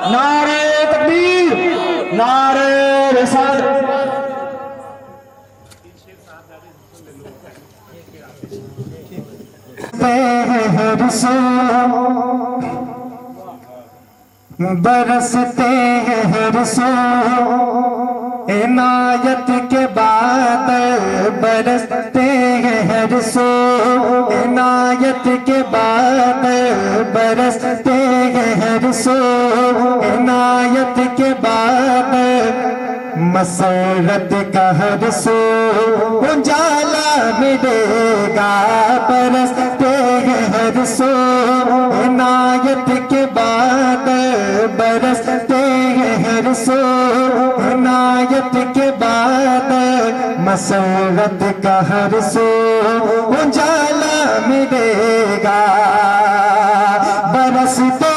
नारे तकबीर, नारे रिसालत। बरसते हैं रसूल इनायत के बाद, बरसते हैं रसूल इनायत के बाद, बरसते हैं रसूल इनायत के बाद, मसरत का रसूल उजाला मिलेगा, बरसते हैं रसूल इनायत के बाद, बरसते हैं रसूल इनायत के बाद, मसरत का रसूल उजाला मिलेगा, बरसते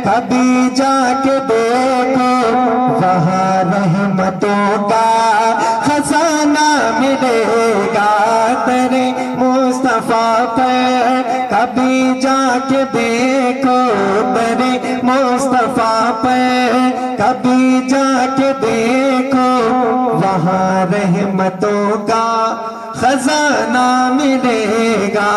कभी जाके देखो वहाँ रहमतों का खजाना मिलेगा, तेरे मुस्तफा पे कभी जाके देखो, तेरे मुस्तफा पे कभी जाके देखो, वहाँ रहमतों का खजाना मिलेगा।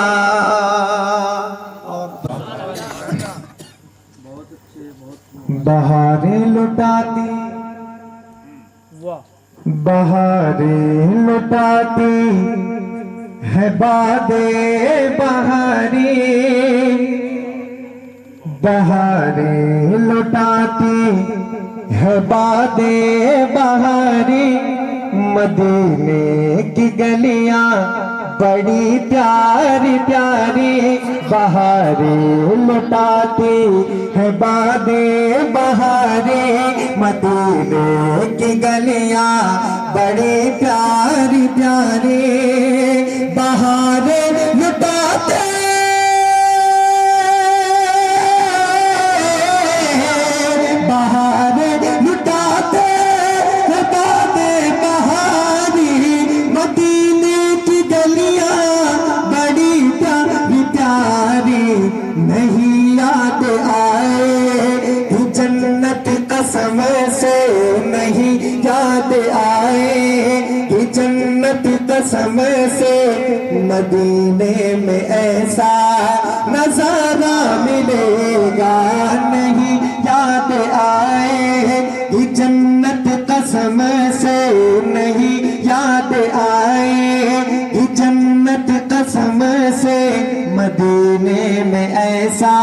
बहारें लुटाती, बहारें लुटाती है बादे बहारी, बहारें लुटाती है बादे बहारी, मदीने की गलियां बड़ी प्यारी प्यारी, बहारें लुटाती है बादे बहारे, मदीने की गलियां बड़ी प्यारी प्यारी, बहारें लुटाते नहीं याद आए जन्नत कसम से, नहीं याद आए कि जन्नत कसम से, मदीने में ऐसा नजारा मिलेगा, नहीं याद आए कि जन्नत कसम से, नहीं याद आए कि जन्नत कसम से, मदीने में ऐसा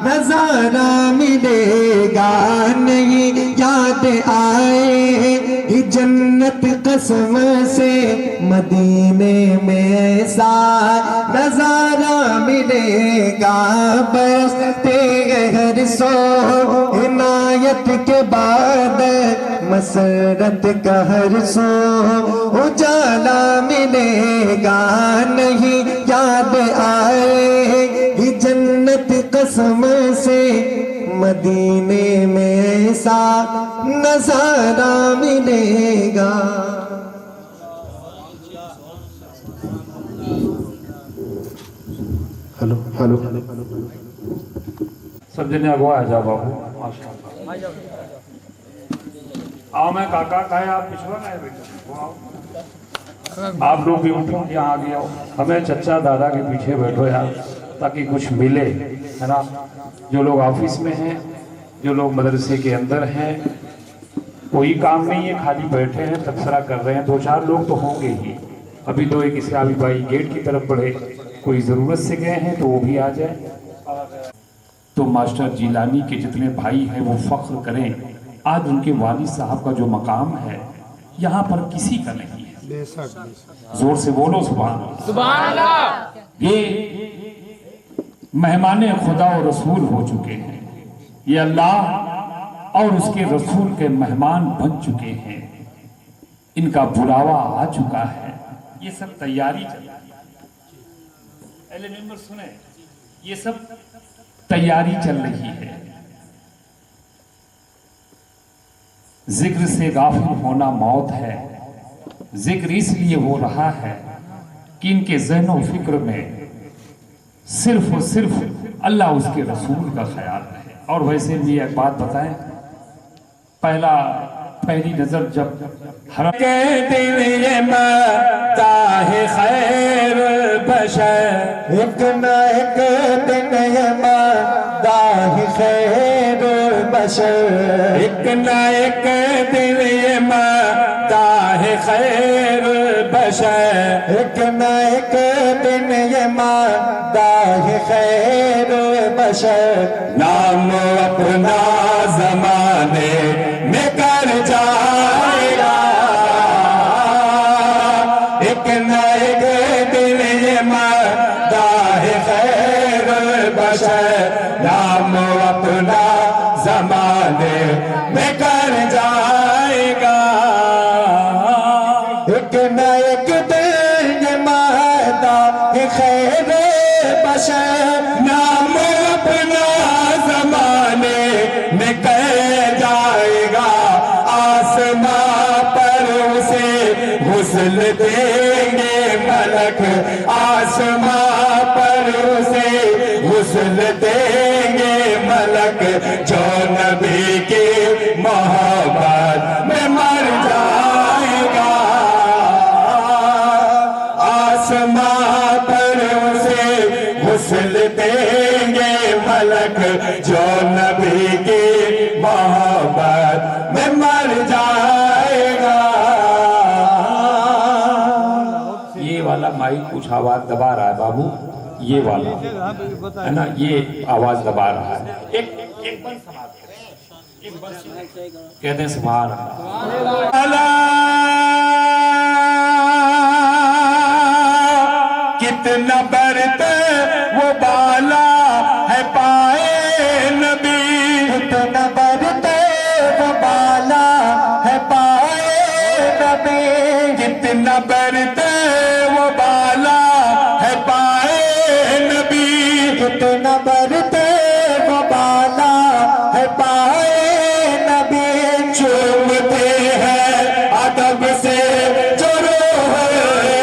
नजारा मिलेगा, नहीं याद आए कि जन्नत कसम से, मदीने में ऐसा नजारा मिलेगा, बरसते हैं रसूल इनायत के बाद, मसरत का रसूल उजाला मिलेगा, नहीं याद आए कि जन्नत कसम से, मदीने में ऐसा नजारा मिलेगा। हेलो हेलो सब जने अगवा आ जा बाबू, माशाल्लाह आओ। मैं काका का है, आप पिछवा का है बेटा, वो आओ। आप लोग भी उठो, यहाँ आ गया, हमें चचा दादा के पीछे बैठो यार, ताकि कुछ मिले, है ना। जो लोग ऑफिस में हैं, जो लोग मदरसे के अंदर हैं, कोई काम नहीं है, खाली बैठे हैं, तबसरा कर रहे हैं, दो चार लोग तो होंगे ही। अभी तो एक इस्लामी भाई गेट की तरफ बढ़े, कोई ज़रूरत से गए हैं तो वो भी आ जाए। तो मास्टर जिलानी के जितने भाई हैं वो फख्र करें, आज उनके वालिद साहब का जो मकाम है यहाँ पर किसी का नहीं है। जोर से बोलो सुभान अल्लाह। ये मेहमाने खुदा और रसूल हो चुके हैं, ये अल्लाह और उसके रसूल के मेहमान बन चुके हैं। इनका बुलावा आ चुका है। ये सब तैयारी चल रही है। पहले मेंबर सुने, ये सब तैयारी चल रही है। जिक्र से गाफिल होना मौत है। जिक्र इसलिए हो रहा है कि इनके ज़हन फिक्र में सिर्फ और सिर्फ अल्लाह उसके रसूल का ख्याल रहे। और वैसे भी एक बात बताएं, पहली नजर जब हरम के दिल ये मता है खैर बशर, एक न एक दिन ये मदा है खैर बशर, एक न एक दिन ये मता है खैर बशर, एक न एक दिन ये मदा है खैर बशर। नाम अपना जमाने में कर जाएगा, एक न एक दिन ये मदा है खैर बशर, नाम अपना जमाने में कर जाएगा। एक न एक दिन ये मदा है खैर बशर, नाम अपना जमाने में कर जाएगा। आसमां पर उसे हुस्न देंगे मलक, आसमां पर उसे हुस्न देंगे मलक, जो नबी की मोहब्बत में मर जाएगा। आसमां पर उसे हुस्न देंगे मलक, जो नबी की मोहब्बत में मर जाएगा। ये वाला माइक कुछ आवाज दबा रहा है बाबू, ये वाला है ना, ये आवाज दबा रहा है। एक बंद समाप्त करें, एक बंद कहते हैं सुभान अल्लाह। कितना बरते वो बाला है पाए नबी, कितना बरते वो बाला है पाए नबी, कितना बरते वो बाला है पाए नबी, कितना बरते वो बाला है पाए नबी। चूमते हैं अदब से जो रूह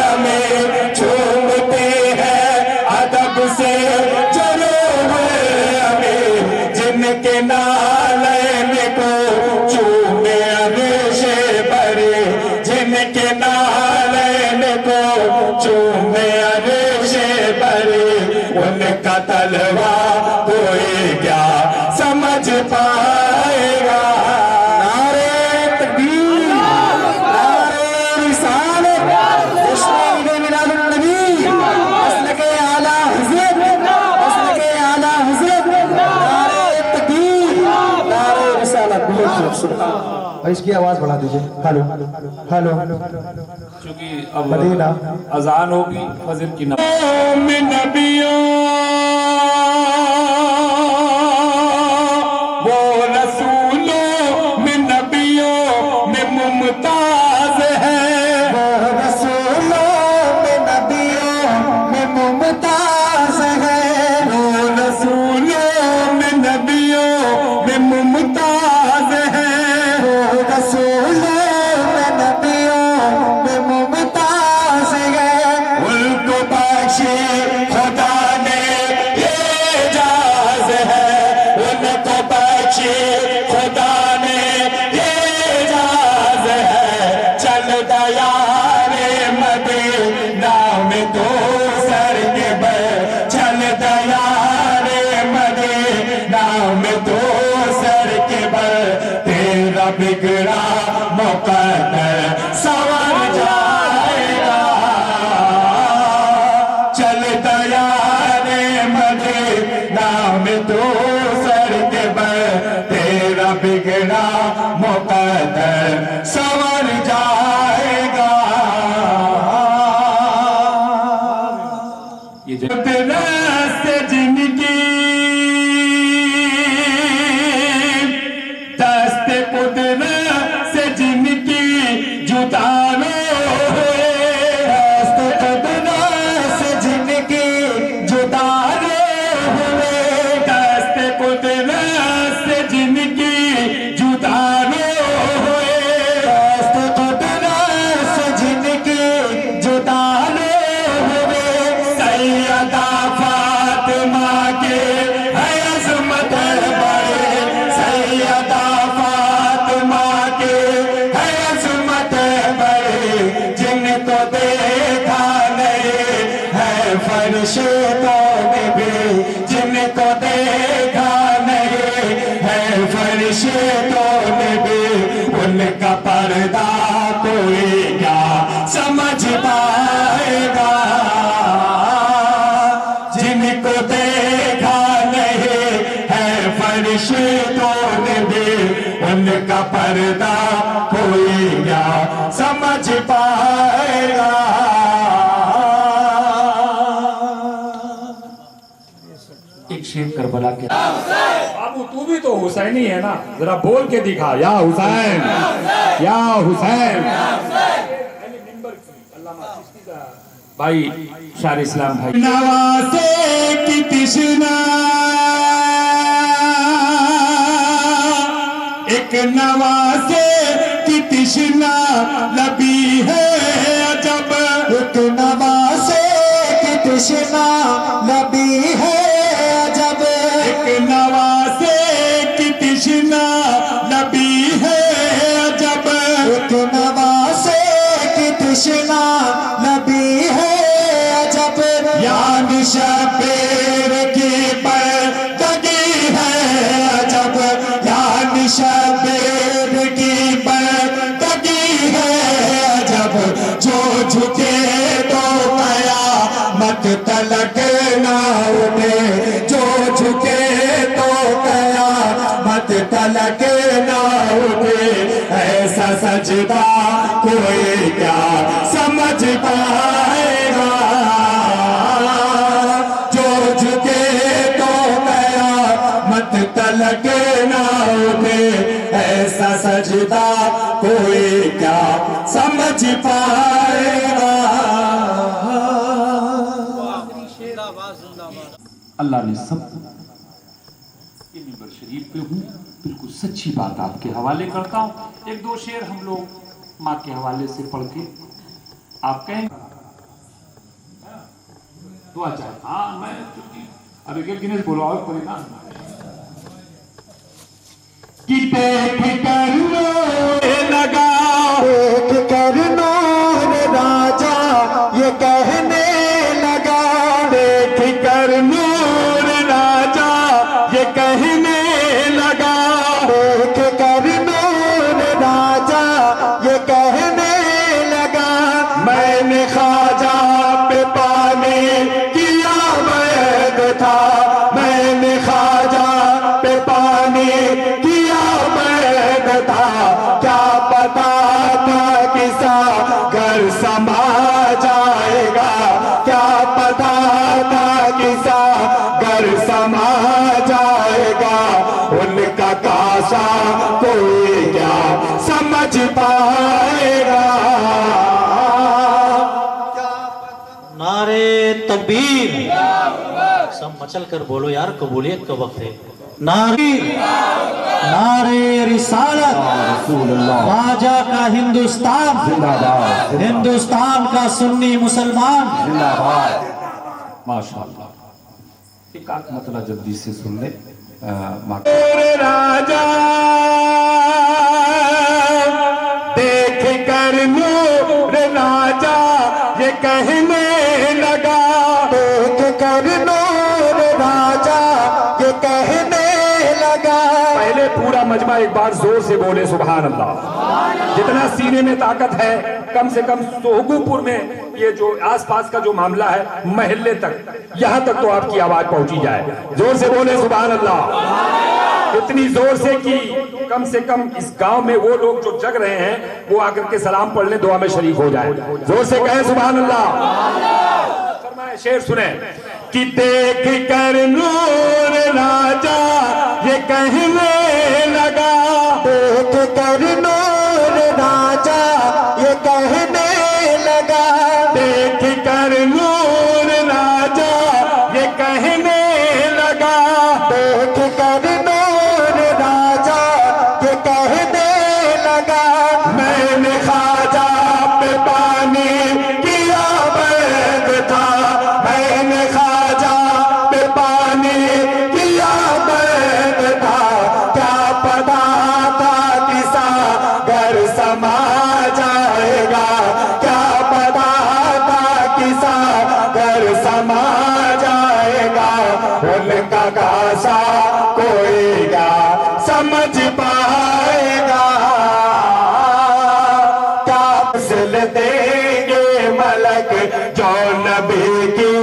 हमें, चूमते हैं अदब से जो रूह हमें, जिनके नालैन को चूमे अरेशे भरे, जिनके नालैन को चूमे अरेशे भरे, उनका तलवा कोई क्या समझ पाएगा। नारे तकबीर, नारे रिसालत, जश्न-ए मिलादुन नबी, मसलके आला हज़रत, मसलके आला हज़रत, नारे तकबीर, नारे रिसालत। और इसकी आवाज बढ़ा दीजिए। हेलो हेलो, क्योंकि अब मदीना अजान होगी फजर की नबियों, वो रसूलों में नबियों में मुमताज है, वो रसूलों में नबियों में मुमताज है, वो रसूलों में नबियों में मुमताज है, वो रसूलों में नबियों में मुमताज है। उनको बख्शे खुदा ने ये एजाज है, उनको बख्शे खुदा ने ये एजाज है। चल दया रे मदीना में तो सर के बल, चल दया रे मदीना में तो सर के बल, तेरा बिगड़ा मुकद्दर संवर जाएगा। चल दया रे मदीना में तो सर के बल, तेरा बिगड़ा मुकद्दर संवर जाएगा। ये से जिंदगी दस्ते कुदरत से जिनकी जुदा समझ पाएगा। एक शेर करबला के बाबू तू भी तो हुसैनी है ना, जरा बोल के दिखा, या हुसैन या हुसैन। भाई शार इस्लाम भाई। नवासे की तृष्णा एक नवासे की तृष्णा लबी है अजब। एक नवासे की तृष्णा लबी है अजब। एक नवासे की तृष्णा लबी है अजब। एक नवासे की तृष्णा लबी है अजब। याद शबीर की बरदगी है अजब। याद शबीर की बरदगी है अजब। जो झुके तो कयामत तलक ना उठे। जो झुके तो कयामत तलक ना उठे। ऐसा सजदा कोई क्या समझ पाएगा। जो झुके तो कयामत तलक ना उठे। ऐसा सजदा कोई क्या समझ पाएगा। अल्लाह ने सब ये मिंबर शरीफ पे हूँ, बिल्कुल सच्ची बात आपके हवाले करता हूँ। एक दो शेर हम लोग माँ के हवाले से पढ़ के आप कहें दुआ चाहे। हाँ मैं अरे गिनेस बोलो और कोई ना कि देख कर लगा देख कर नूर राजा ये कहने लगा। देख कर नूर राजा ये कहने लगा। देख कर नूर राजा ये कहने लगा। मैंने ख्वाजा पे पानी किया वैद था। मैंने ख्वाजा पे पानी किया वैद था। क्या पता था किसा घर समा जाएगा। क्या पता था किसा घर समा जाएगा। उनका काशा कोई क्या समझ पाएगा। नारे तकबीर। सब मचल कर बोलो यार, कबूलियत का वक्त है। नारे नारे रिसालत। ख्वाजा का हिंदुस्तान जिंदाबाद। हिंदुस्तान का सुन्नी मुसलमान जिंदाबाद। माशाअल्लाह। एक आख मतलब जल्दी से सुन ले राजा देख कर नूर राजा ये कहने लगा। देख कर नूर राजा ये कहने लगा। पहले पूरा मजमा एक बार जोर से बोले सुभान अल्लाह। जितना सीने में ताकत है कम से कम सोहगुपुर में ये जो आसपास का जो मामला है महल्ले तक, यहाँ तक तो आपकी आवाज पहुंची जाए। जोर से बोले सुभान अल्लाह। इतनी जोर से कि कम से कम इस गांव में वो लोग जो जग रहे हैं वो आकर के सलाम पढ़ने दुआ में शरीक हो जाए। जोर से कहें सुभान अल्लाह। फरमाए शेर सुने कि देख कर नूर राजा ये कहने लगा। देख कर नूर राजा ये कहने लगा। देख कर नूर राजा ये कहने लगा। देख कर नूर राजा ये कहने लगा। मैंने ख्वाजा पे पानी किया वैद था। मैंने ख्वाजा पे पानी किया वैद था। क्या पता था किसा घर समा जाएगा। क्या पता था किसा घर समा जाएगा। उनका काशा कोई क्या समझ पाएगा। क्या फसल देंगे मलक जो नबी की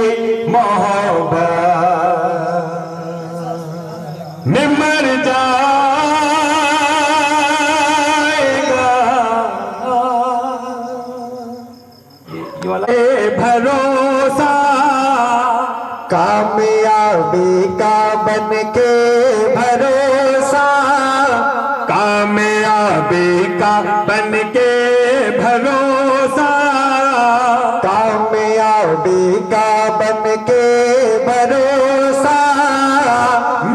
मोहब्बत में मर जाएगा। ये वाला भरोसा कामयाबी का बन के भरोसा, कामयाबी का बन के भरोसा, कामयाबी का बन के भरोसा।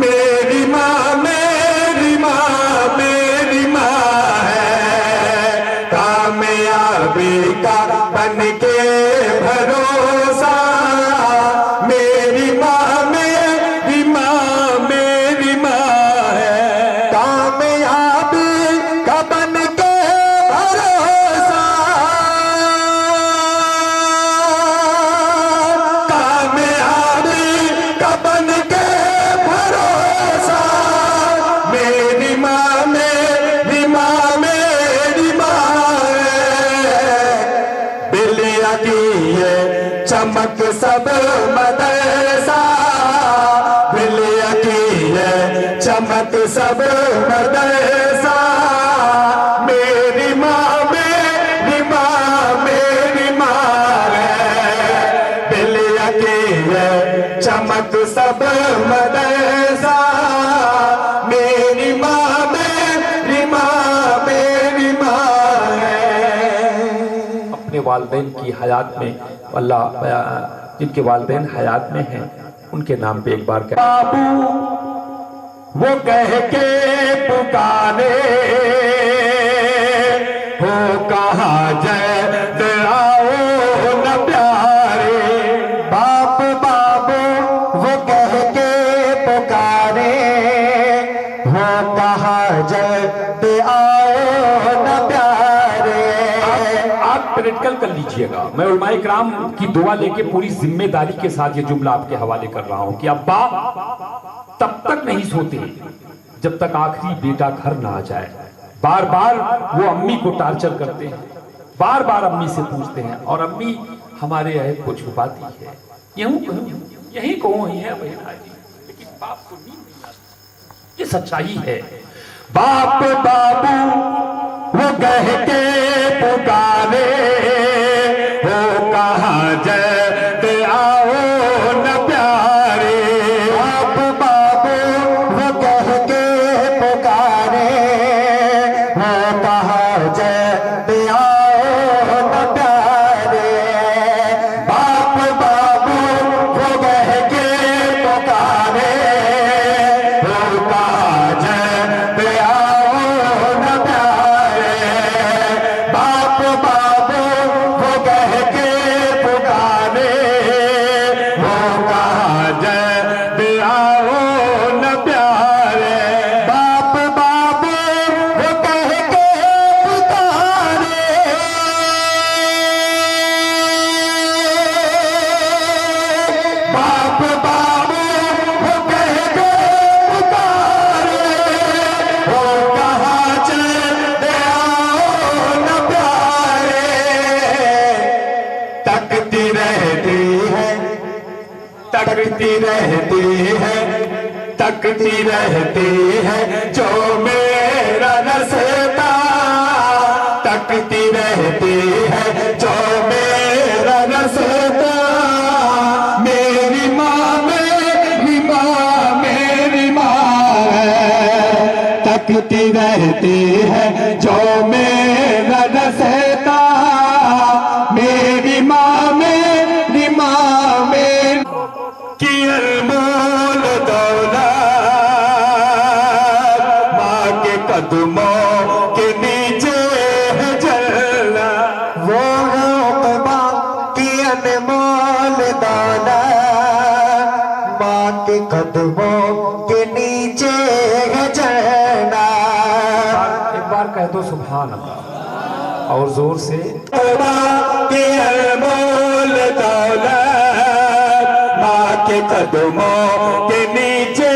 मेरी माँ मेरी माँ मेरी माँ है, कामयाबी का बन के भरोसा। मेरी माँ मेरी माँ मेरी माँ है, कामयाबी का बन के भरोसा, कामयाबी का बन के भरोसा। मेरी माँ मेरी माँ मेरी माँ है, बिलिया की ये चमक सब मदरसा, बिलिया की ये चमक सब मदरसा। मेरी माँ मेरी माँ मेरी माँ है, बिलिया की ये चमक सब मदरसा। मेरी माँ मेरी माँ मेरी माँ है। अपने वालिदैन की हयात में अल्लाह जिनके वालिदैन हयात में हैं उनके नाम पे एक बार कह बाबू वो कह के पुकारे हो, कहा जय आओ न प्यारे। बाप बाबू वो कह के पुकारे हो, कहा जय आओ न प्यारे। आप प्रैक्टिकल कर लीजिएगा। मैं उलमाए किराम की दुआ लेके पूरी जिम्मेदारी के साथ ये जुमला आपके हवाले कर रहा हूं कि अब्बा तब तक नहीं सोते जब तक आखिरी बेटा घर ना आ जाए। बार बार वो अम्मी को टार्चर करते हैं, बार बार अम्मी से पूछते हैं और अम्मी हमारे ऐब को छुपाती है। यही कहो ही है बहना जी, लेकिन बाप को नींद नहीं आती। ये सच्चाई है। बाप बाबू वो कह के पुकारे हो, कहा जय आओ न प्यारे। बाप बाबू वो कह के पुकारे हो, कहा जय आओ न प्यारे। बाप बाबू वो कह के पुकारे हो, कहा जय आओ न प्यारे। बाप बाबू वो कह के पुकारे हो, कहा जय आओ न प्यारे। बाप बाबू वो कह के पुकारे, बाप बाबू वो कह के पुकारे हो, कहा जय आओ न प्यारे। तकती रहती है, तकती रहती है, तकती रहती है जो मेरा नसता, तकती रहती है जो मेरा नसता। मेरी माँ मेरी माँ मेरी माँ है, तकती रहती है जो मेरा नसता। मेरी माँ मेरी माँ मेरी की अनमोल दौलत, माँ के कदमों के नीचे है जलना। वो माँ की अनमोल दौलत, माँ के कदमों के नीचे है जलना। एक बार कह दो सुभान अल्लाह और जोर से। माँ की अनमोल दौलत, माँ के कदमों के नीचे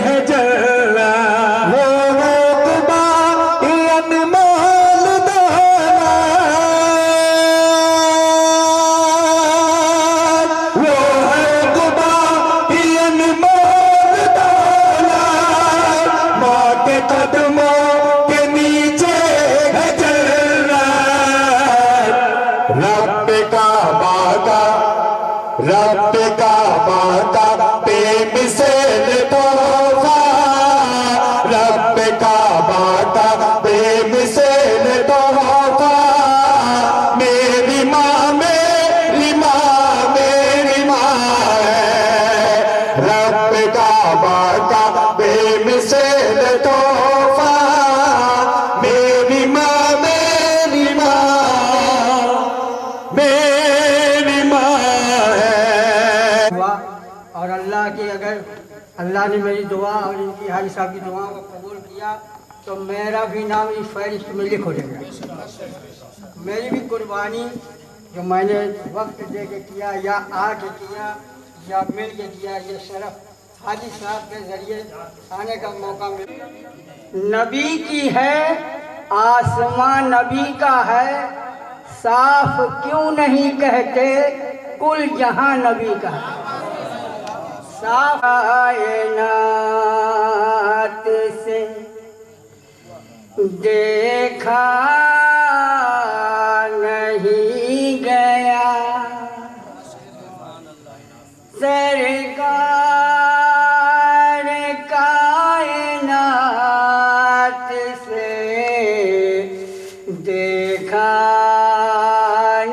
है जलना। वो माँ की अनमोल दौलत, वो है माँ की अनमोल दौलत, माँ के कदमों के नीचे है जलना। रब का अल्लाह ने मेरी दुआ और इनकी हाजी साहब की दुआओं को कबूल किया तो मेरा भी नाम इस फहरिस्त में लिख हो जाएगा। मेरी भी कुर्बानी जो मैंने वक्त दे के किया या आके किया या मिल के किया, ये शरफ हाजी साहब के जरिए आने का मौका मिला। नबी की है आसमां नबी का है, साफ क्यों नहीं कहते कुल जहां नबी का है। साफ कायनात से देखा नहीं गया सरकार कायनात से देखा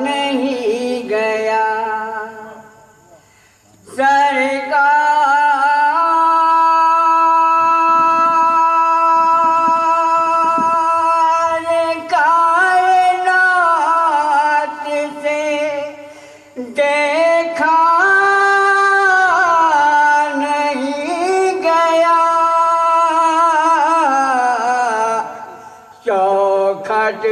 नहीं गया सरकार कायनात से देखा नहीं गया चौखट